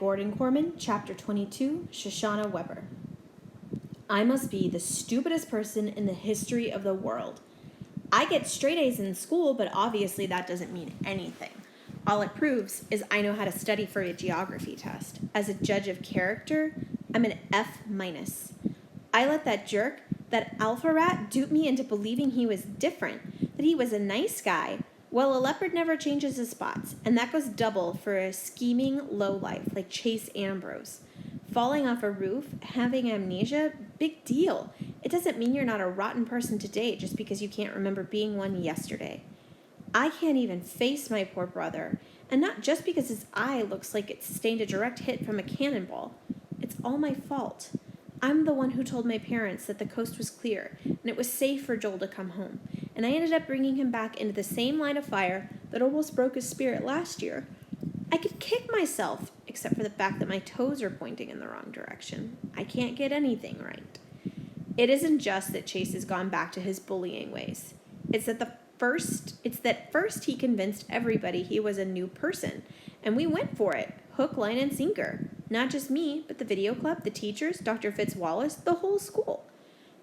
Gordon Corman, Chapter 22, Shoshana Weber. I must be the stupidest person in the history of the world. I get straight A's in school, but obviously that doesn't mean anything. All it proves is I know how to study for a geography test. As a judge of character, I'm an F-. I let that jerk, that alpha rat, dupe me into believing he was different, that he was a nice guy. Well, a leopard never changes his spots, and that goes double for a scheming lowlife like Chase Ambrose. Falling off a roof, having amnesia, big deal. It doesn't mean you're not a rotten person today just because you can't remember being one yesterday. I can't even face my poor brother, and not just because his eye looks like it sustained a direct hit from a cannonball. It's all my fault. I'm the one who told my parents that the coast was clear and it was safe for Joel to come home, and I ended up bringing him back into the same line of fire that almost broke his spirit last year. I could kick myself, except for the fact that my toes are pointing in the wrong direction. I can't get anything right. It isn't just that Chase has gone back to his bullying ways. It's that first he convinced everybody he was a new person, and we went for it, hook, line, and sinker. Not just me, but the video club, the teachers, Dr. Fitzwallace, the whole school.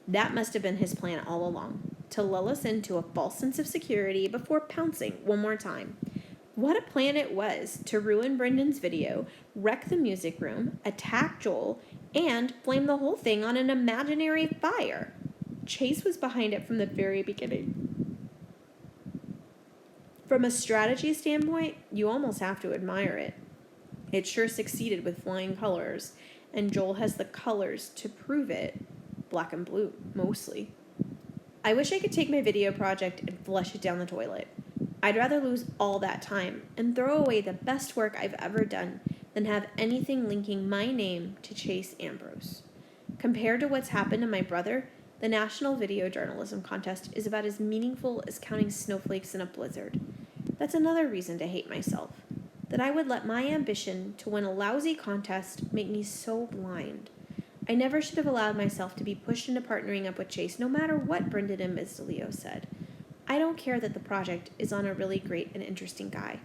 That must have been his plan all along, to lull us into a false sense of security before pouncing one more time. What a plan it was to ruin Brendan's video, wreck the music room, attack Joel, and flame the whole thing on an imaginary fire. Chase was behind it from the very beginning. From a strategy standpoint, you almost have to admire it. It sure succeeded with flying colors, and Joel has the colors to prove it. Black and blue, mostly. I wish I could take my video project and flush it down the toilet. I'd rather lose all that time and throw away the best work I've ever done than have anything linking my name to Chase Ambrose. Compared to what's happened to my brother, the National Video Journalism Contest is about as meaningful as counting snowflakes in a blizzard. That's another reason to hate myself, that I would let my ambition to win a lousy contest make me so blind. I never should have allowed myself to be pushed into partnering up with Chase, no matter what Brendan and Ms. DeLeo said. I don't care that the project is on a really great and interesting guy.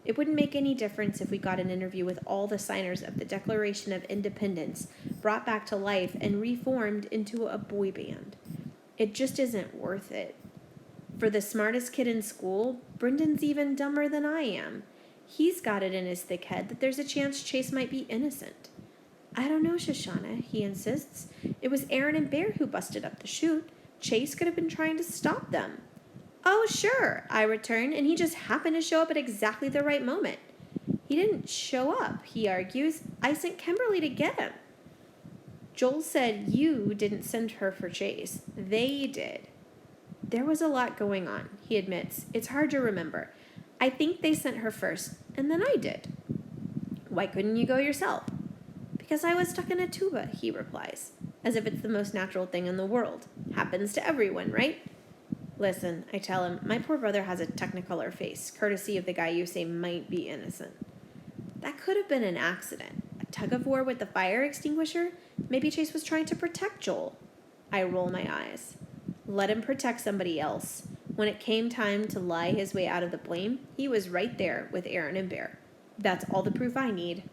It wouldn't make any difference if we got an interview with all the signers of the Declaration of Independence, brought back to life and reformed into a boy band. It just isn't worth it. For the smartest kid in school, Brendan's even dumber than I am. He's got it in his thick head that there's a chance Chase might be innocent. I don't know, Shoshana, he insists. It was Aaron and Bear who busted up the chute. Chase could have been trying to stop them. Oh, sure, I return, and he just happened to show up at exactly the right moment. He didn't show up, he argues. I sent Kimberly to get him. Joel said you didn't send her for Chase. They did. There was a lot going on, he admits. It's hard to remember. I think they sent her first, and then I did. Why couldn't you go yourself? Because I was stuck in a tuba, he replies, as if it's the most natural thing in the world. Happens to everyone, right? Listen, I tell him, my poor brother has a Technicolor face, courtesy of the guy you say might be innocent. That could have been an accident. A tug-of-war with the fire extinguisher? Maybe Chase was trying to protect Joel. I roll my eyes. Let him protect somebody else. When it came time to lie his way out of the blame, he was right there with Aaron and Bear. That's all the proof I need.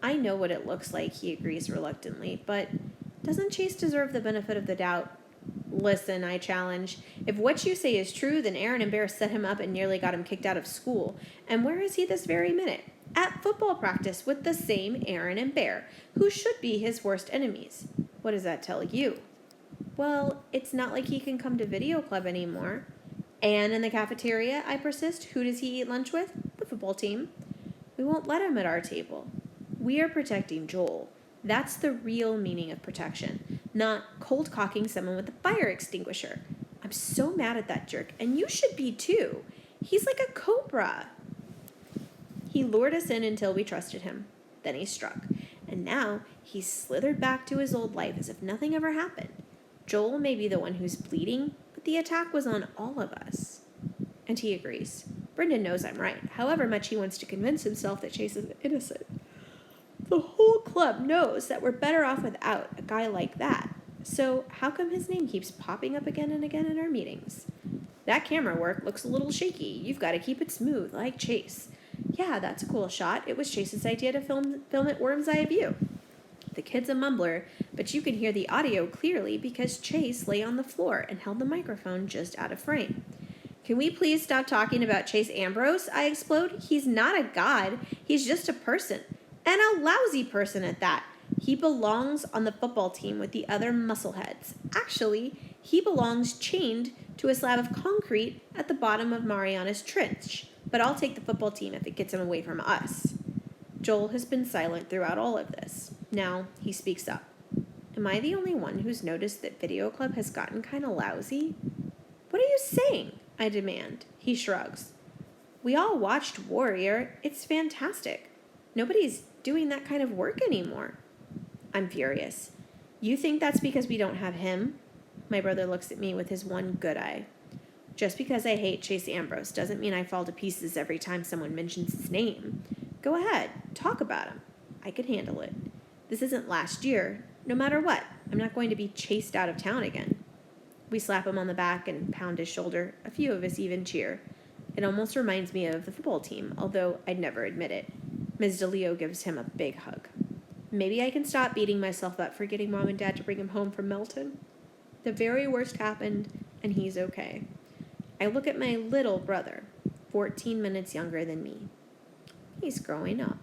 I know what it looks like, he agrees reluctantly, but doesn't Chase deserve the benefit of the doubt? Listen, I challenge. If what you say is true, then Aaron and Bear set him up and nearly got him kicked out of school. And where is he this very minute? At football practice with the same Aaron and Bear, who should be his worst enemies. What does that tell you? Well, it's not like he can come to video club anymore. And in the cafeteria, I persist. Who does he eat lunch with? The football team. We won't let him at our table. We are protecting Joel. That's the real meaning of protection, not cold cocking someone with a fire extinguisher. I'm so mad at that jerk, and you should be too. He's like a cobra. He lured us in until we trusted him. Then he struck, and now he's slithered back to his old life as if nothing ever happened. Joel may be the one who's bleeding, but the attack was on all of us. And he agrees. Brendan knows I'm right, however much he wants to convince himself that Chase is innocent. The whole club knows that we're better off without a guy like that. So how come his name keeps popping up again and again in our meetings? That camera work looks a little shaky. You've got to keep it smooth, like Chase. Yeah, that's a cool shot. It was Chase's idea to film at Worm's Eye View. The kid's a mumbler, but you can hear the audio clearly because Chase lay on the floor and held the microphone just out of frame. Can we please stop talking about Chase Ambrose? I explode. He's not a god. He's just a person. And a lousy person at that. He belongs on the football team with the other muscleheads. Actually, he belongs chained to a slab of concrete at the bottom of Mariana's Trench. But I'll take the football team if it gets him away from us. Joel has been silent throughout all of this. Now he speaks up. Am I the only one who's noticed that Video Club has gotten kind of lousy? What are you saying? I demand. He shrugs. We all watched Warrior. It's fantastic. Nobody's doing that kind of work anymore. I'm furious. You think that's because we don't have him? My brother looks at me with his one good eye. Just because I hate Chase Ambrose doesn't mean I fall to pieces every time someone mentions his name. Go ahead, talk about him. I could handle it. This isn't last year. No matter what, I'm not going to be chased out of town again. We slap him on the back and pound his shoulder. A few of us even cheer. It almost reminds me of the football team, although I'd never admit it. Ms. DeLeo gives him a big hug. Maybe I can stop beating myself up for getting Mom and Dad to bring him home from Melton. The very worst happened, and he's okay. I look at my little brother, 14 minutes younger than me. He's growing up.